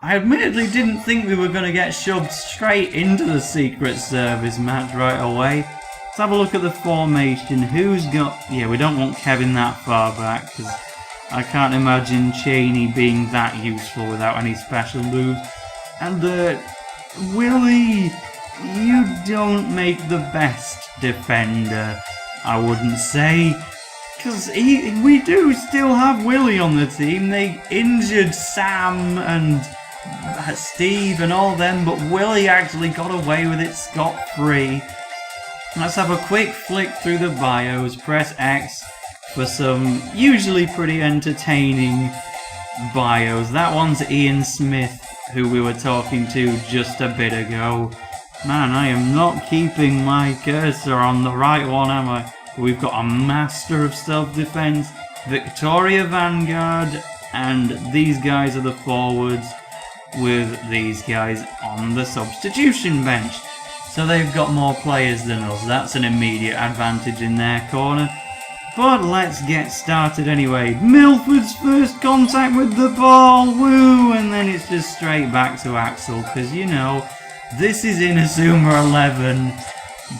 I admittedly didn't think we were going to get shoved straight into the Secret Service match right away. Let's have a look at the formation. Who's got... Yeah, we don't want Kevin that far back, because I can't imagine Cheney being that useful without any special moves. And, Willie, you don't make the best defender, I wouldn't say. Because we do still have Willie on the team. They injured Sam and Steve and all them, but Willie actually got away with it scot-free. Let's have a quick flick through the bios. Press X for some usually pretty entertaining bios. That one's Ian Smith, who we were talking to just a bit ago. Man, I am not keeping my cursor on the right one, am I? We've got a master of self-defense, Victoria Vanguard, and these guys are the forwards with these guys on the substitution bench. So they've got more players than us. That's an immediate advantage in their corner. But let's get started anyway. Milford's first contact with the ball, woo! And then it's just straight back to Axel, because you know, this is Inazuma 11,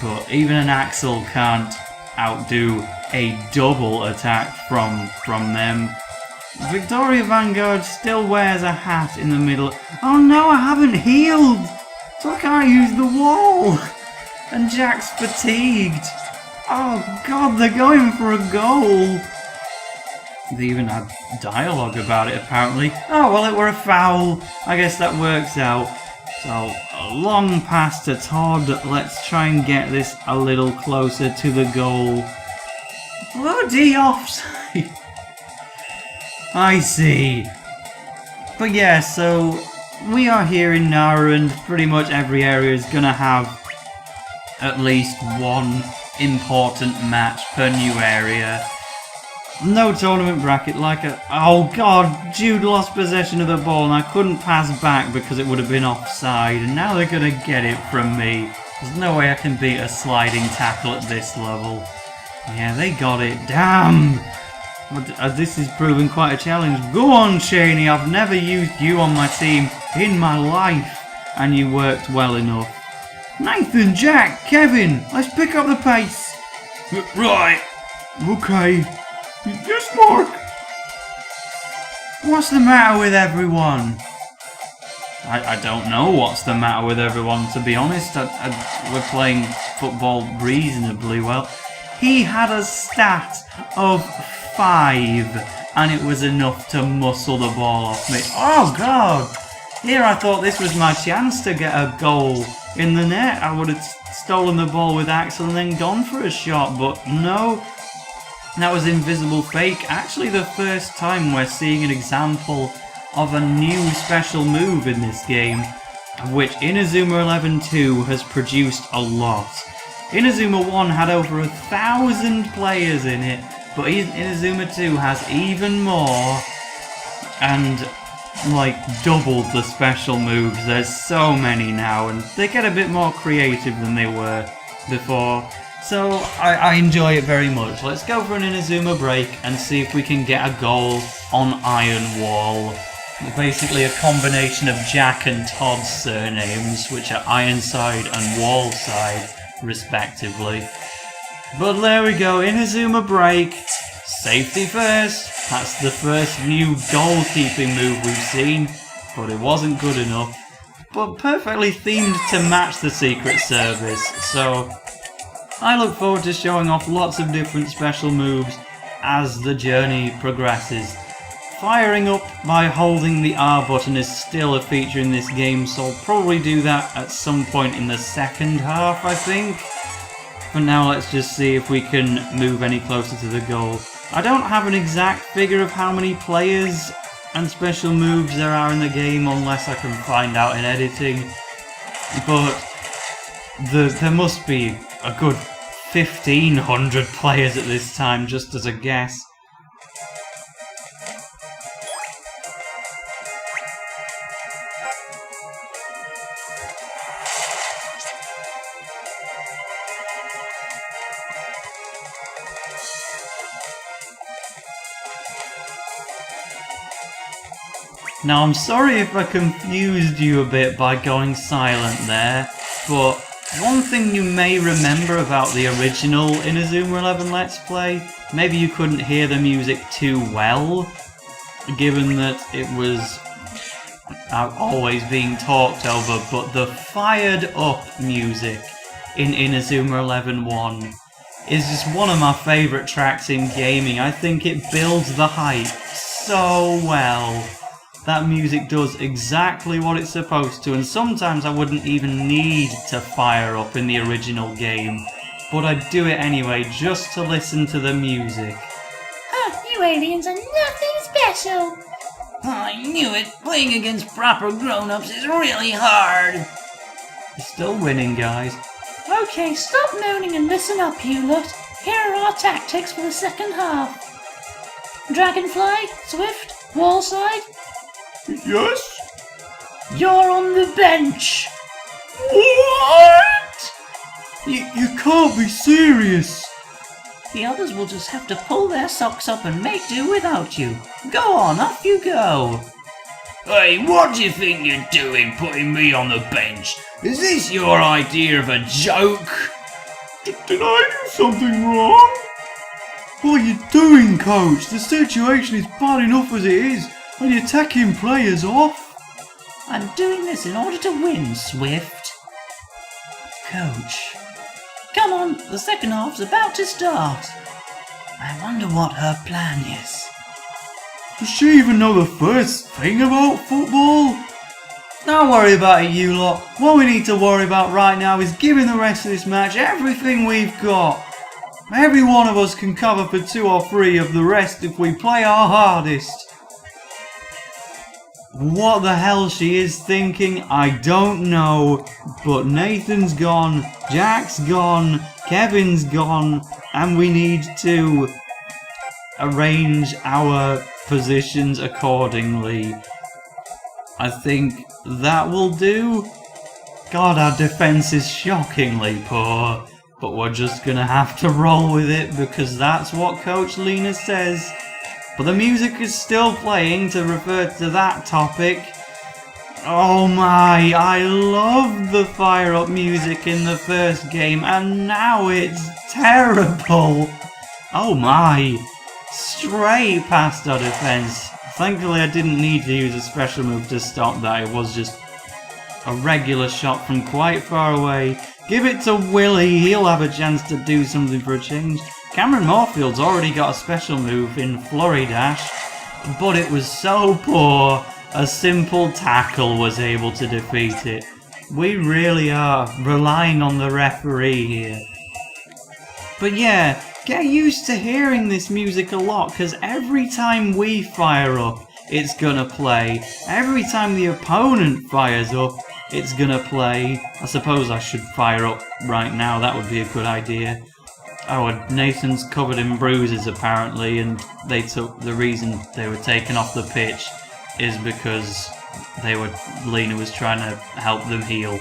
but even an Axel can't outdo a double attack from them. Victoria Vanguard still wears a hat in the middle. Oh no, I haven't healed! So I can't use the wall! And Jack's fatigued. Oh god, they're going for a goal! They even had dialogue about it apparently. Oh well, it were a foul. I guess that works out. So, a long pass to Todd. Let's try and get this a little closer to the goal. Bloody offside! I see. But yeah, so we are here in Nara and pretty much every area is gonna have at least one important match per new area. No tournament bracket like a... Oh god, Jude lost possession of the ball and I couldn't pass back because it would have been offside, and now they're gonna get it from me. There's no way I can beat a sliding tackle at this level. Yeah, they got it. Damn! This is proving quite a challenge. Go on, Cheney, I've never used you on my team in my life, and you worked well enough. Nathan, Jack, Kevin, let's pick up the pace. Right. Okay. Yes, Mark! What's the matter with everyone? I don't know what's the matter with everyone, to be honest. We're playing football reasonably well. He had a stat of 5, and it was enough to muscle the ball off me. Oh god! Here I thought this was my chance to get a goal in the net. I would have stolen the ball with Axel and then gone for a shot, but no. That was invisible fake. Actually the first time we're seeing an example of a new special move in this game, of which Inazuma 11 2 has produced a lot. Inazuma 1 had over 1,000 players in it, but Inazuma 2 has even more, and like doubled the special moves. There's so many now, and they get a bit more creative than they were before. So I enjoy it very much. Let's go for an Inazuma break and see if we can get a goal on Iron Wall. Basically a combination of Jack and Todd's surnames, which are Ironside and Wallside, respectively. But there we go, Inazuma break. Safety first. That's the first new goalkeeping move we've seen, but it wasn't good enough. But perfectly themed to match the Secret Service, so I look forward to showing off lots of different special moves as the journey progresses. Firing up by holding the R button is still a feature in this game, so I'll probably do that at some point in the second half, I think. But now let's just see if we can move any closer to the goal. I don't have an exact figure of how many players and special moves there are in the game unless I can find out in editing, but there must be a good 1,500 players at this time, just as a guess. Now I'm sorry if I confused you a bit by going silent there, but one thing you may remember about the original Inazuma 11 Let's Play, maybe you couldn't hear the music too well, given that it was always being talked over, but the fired up music in Inazuma 11-1 is just one of my favourite tracks in gaming. I think it builds the hype so well. That music does exactly what it's supposed to, and sometimes I wouldn't even need to fire up in the original game, but I'd do it anyway just to listen to the music. Huh, you aliens are nothing special! I knew it! Playing against proper grown-ups is really hard! You're still winning, guys. Okay, stop moaning and listen up, you lot. Here are our tactics for the second half. Dragonfly, Swift, Wallside. Yes? You're on the bench! What? You can't be serious! The others will just have to pull their socks up and make do without you. Go on, off you go! Hey, what do you think you're doing putting me on the bench? Is this your idea of a joke? Did I do something wrong? What are you doing, Coach? The situation is bad enough as it is, and you're taking players off. I'm doing this in order to win, Swift. Coach. Come on, the second half's about to start. I wonder what her plan is. Does she even know the first thing about football? Don't worry about it, you lot. What we need to worry about right now is giving the rest of this match everything we've got. Every one of us can cover for 2 or 3 of the rest if we play our hardest. What the hell she is thinking, I don't know, but Nathan's gone, Jack's gone, Kevin's gone, and we need to arrange our positions accordingly. I think that will do. God, our defense is shockingly poor, but we're just gonna have to roll with it because that's what Coach Lena says. But the music is still playing to refer to that topic. Oh my, I love the fire up music in the first game and now it's terrible. Oh my, straight past our defense. Thankfully I didn't need to use a special move to stop that, it was just a regular shot from quite far away. Give it to Willie, he'll have a chance to do something for a change. Cameron Moorfield's already got a special move in Flurry Dash, but it was so poor, a simple tackle was able to defeat it. We really are relying on the referee here. But yeah, get used to hearing this music a lot, because every time we fire up, it's gonna play. Every time the opponent fires up, it's gonna play. I suppose I should fire up right now, that would be a good idea. Oh, and Nathan's covered in bruises apparently, and the reason they were taken off the pitch is because Lena was trying to help them heal.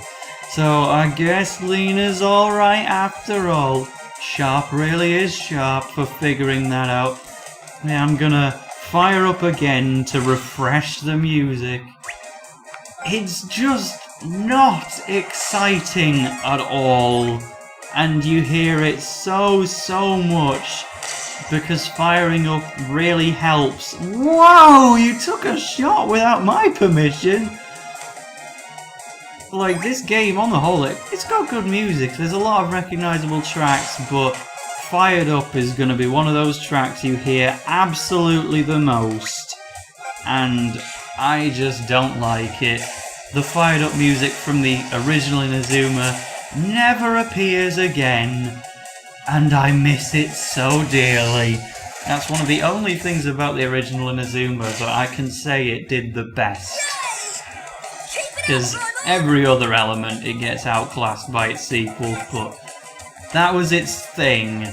So I guess Lena's alright after all. Sharp really is sharp for figuring that out. Yeah, I'm gonna fire up again to refresh the music. It's just not exciting at all. And you hear it so much because firing up really helps. Whoa, you took a shot without my permission. Like, this game on the whole, it's got good music. There's a lot of recognisable tracks, but Fired Up is going to be one of those tracks you hear absolutely the most. And I just don't like it. The Fired Up music from the original Inazuma never appears again, and I miss it so dearly. That's one of the only things about the original Inazuma that I can say it did the best. Because every other element it gets outclassed by its sequel, but that was its thing.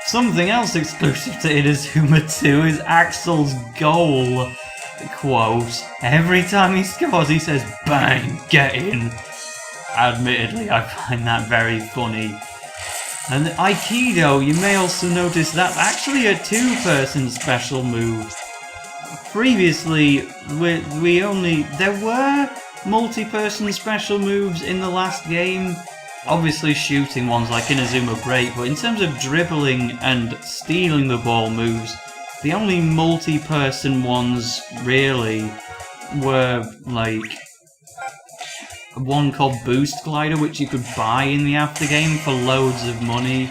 Something else exclusive to Inazuma 2 is Axel's goal quote. Every time he scores he says, "Bang, get in." Admittedly, I find that very funny. And Aikido, you may also notice that's actually a 2-person special move. previously, there were multi-person special moves in the last game. Obviously shooting ones like Inazuma Break, but in terms of dribbling and stealing the ball moves, the only multi-person ones really were like one called Boost Glider, which you could buy in the aftergame for loads of money.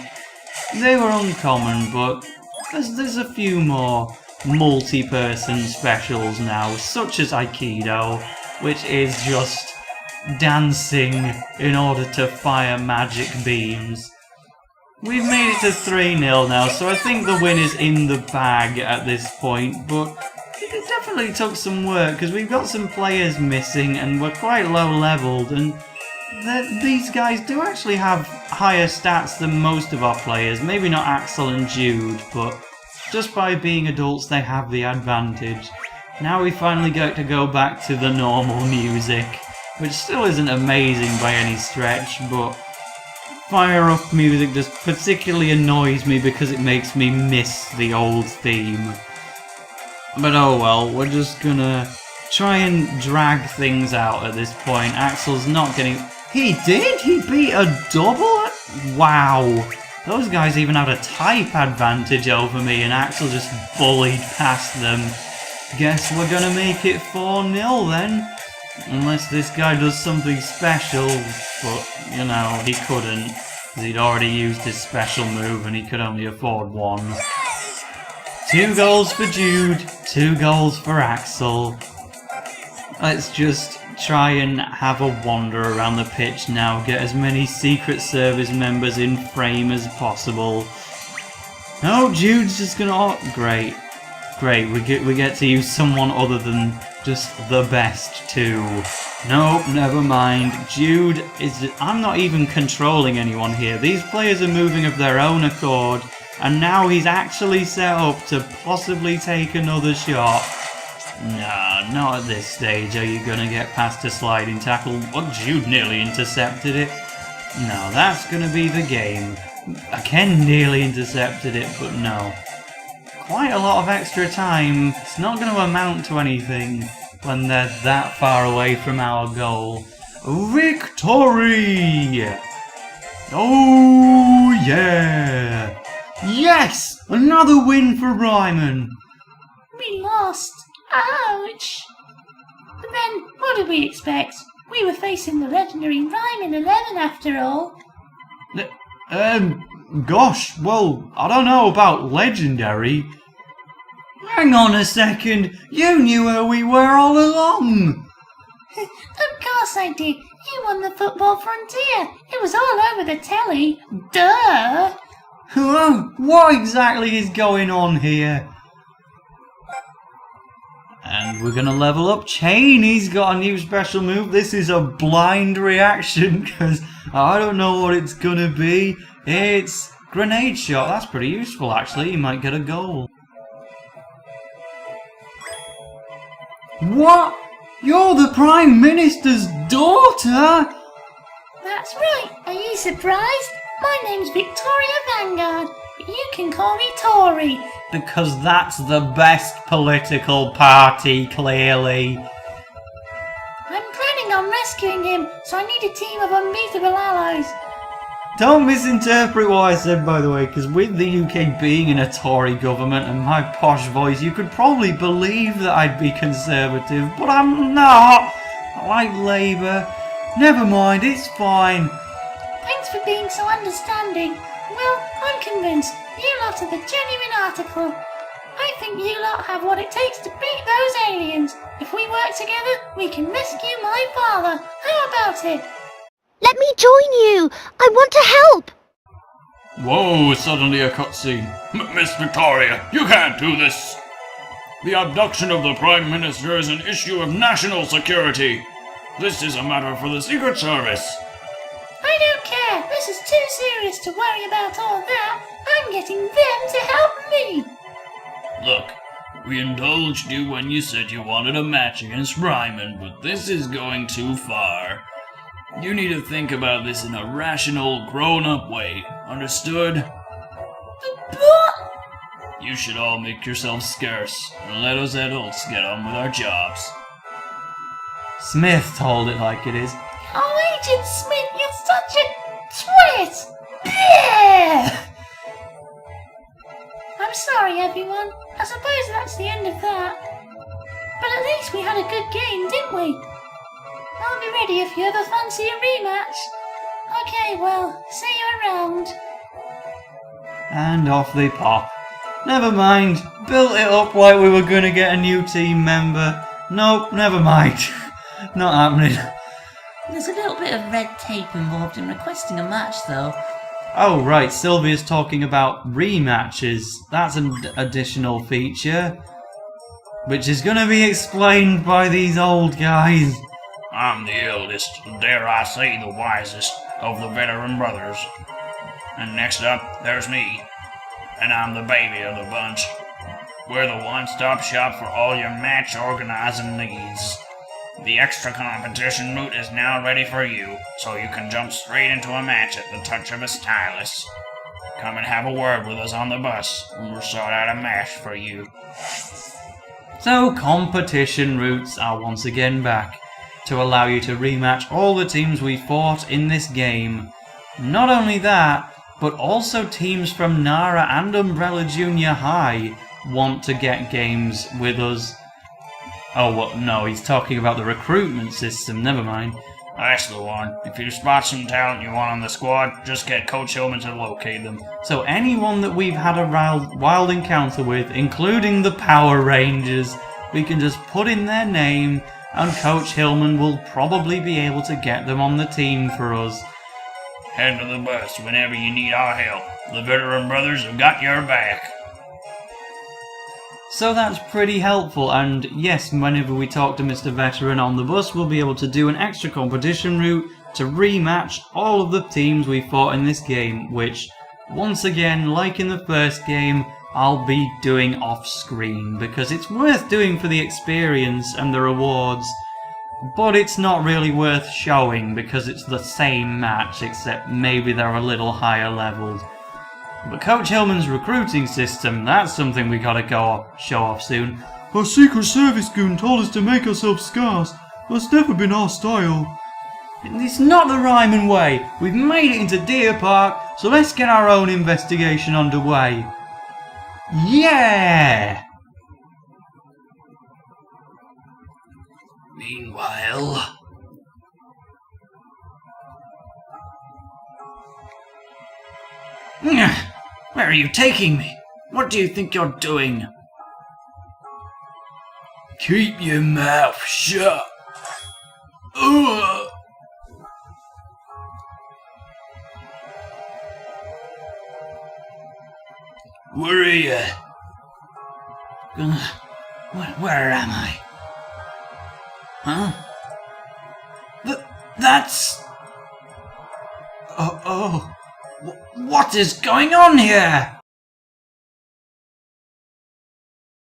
They were uncommon, but there's a few more multi-person specials now, such as Aikido, which is just dancing in order to fire magic beams. We've made it to 3-0 now, so I think the win is in the bag at this point, but it definitely took some work, because we've got some players missing, and we're quite low-leveled, and these guys do actually have higher stats than most of our players. Maybe not Axel and Jude, but just by being adults they have the advantage. Now we finally get to go back to the normal music, which still isn't amazing by any stretch, but fire up music just particularly annoys me because it makes me miss the old theme. But oh well, we're just gonna try and drag things out at this point. Axel's not getting... He did? He beat a double? Wow. Those guys even had a type advantage over me and Axel just bullied past them. Guess we're gonna make it 4-0 then. Unless this guy does something special, but, you know, he couldn't. Because he'd already used his special move and he could only afford one. 2 goals for Jude, 2 goals for Axel. Let's just try and have a wander around the pitch now, get as many Secret Service members in frame as possible. Oh, Jude's just gonna... Oh, great. Great, we get to use someone other than just the best too. Nope, never mind. Jude is... I'm not even controlling anyone here. These players are moving of their own accord, and now he's actually set up to possibly take another shot. Nah, not at this stage are you gonna get past a sliding tackle. Oh, Jude nearly intercepted it. No, that's gonna be the game. Ken nearly intercepted it, but no. Quite a lot of extra time. It's not going to amount to anything when they're that far away from our goal. Victory! Oh yeah! Yes! Another win for Raimon! We lost. Ouch. But then, what did we expect? We were facing the legendary Raimon 11 after all. Gosh, well, I don't know about legendary. Hang on a second, you knew where we were all along. Of course I did. You won the Football Frontier. It was all over the telly. Duh. What exactly is going on here? And we're gonna level up Chain. He's got a new special move. This is a blind reaction because I don't know what it's gonna be. It's Grenade Shot. That's pretty useful actually. You might get a goal. What? You're the Prime Minister's daughter? That's right. Are you surprised? My name's Victoria Vanguard, but you can call me Tory. Because that's the best political party, clearly. I'm planning on rescuing him, so I need a team of unbeatable allies. Don't misinterpret what I said, by the way, because with the UK being in a Tory government and my posh voice, you could probably believe that I'd be Conservative, but I'm not. I like Labour. Never mind, it's fine. Thanks for being so understanding. Well, I'm convinced. You lot are the genuine article. I think you lot have what it takes to beat those aliens. If we work together, we can rescue my father. How about it? Let me join you! I want to help! Whoa, suddenly a cutscene. Miss Victoria, you can't do this! The abduction of the Prime Minister is an issue of national security. This is a matter for the Secret Service. I don't care. This is too serious to worry about all that. I'm getting them to help me. Look, we indulged you when you said you wanted a match against Raimon, but this is going too far. You need to think about this in a rational, grown-up way. Understood? What? You should all make yourselves scarce, and let us adults get on with our jobs. Smith told it like it is. Oh, Agent Smith, you're such a twit! Bleh! I'm sorry, everyone. I suppose that's the end of that. But at least we had a good game, didn't we? I'll be ready if you ever fancy a rematch. Okay, well, see you around. And off they pop. Never mind, built it up like we were gonna get a new team member. Nope, never mind. Not happening. There's a little bit of red tape involved in requesting a match, though. Oh right, Sylvia's talking about rematches. That's an additional feature, which is gonna be explained by these old guys. I'm the eldest, and dare I say the wisest, of the veteran brothers. And next up, there's me. And I'm the baby of the bunch. We're the one-stop shop for all your match organizing needs. The extra competition route is now ready for you, so you can jump straight into a match at the touch of a stylus. Come and have a word with us on the bus, and we'll sort out a match for you. So competition routes are once again back, to allow you to rematch all the teams we fought in this game. Not only that, but also teams from Nara and Umbrella Junior High want to get games with us. Oh, well, no, he's talking about the recruitment system, never mind. That's the one. If you spot some talent you want on the squad, just get Coach Hillman to locate them. So anyone that we've had a wild encounter with, including the Power Rangers, we can just put in their name, and Coach Hillman will probably be able to get them on the team for us. Head to the bus whenever you need our help. The veteran brothers have got your back. So that's pretty helpful, and yes, whenever we talk to Mr. Veteran on the bus, we'll be able to do an extra competition route to rematch all of the teams we fought in this game, which, once again, like in the first game, I'll be doing off-screen, because it's worth doing for the experience and the rewards, but it's not really worth showing because it's the same match, except maybe they're a little higher leveled. But Coach Hillman's recruiting system, that's something we gotta show off soon. Our Secret Service goon told us to make ourselves scarce. That's never been our style. It's not the Raimon way. We've made it into Deer Park, so let's get our own investigation underway. Yeah! Meanwhile... Where are you taking me? What do you think you're doing? Keep your mouth shut. Ugh. Where are you? Where am I? Huh? That's... Oh. What is going on here?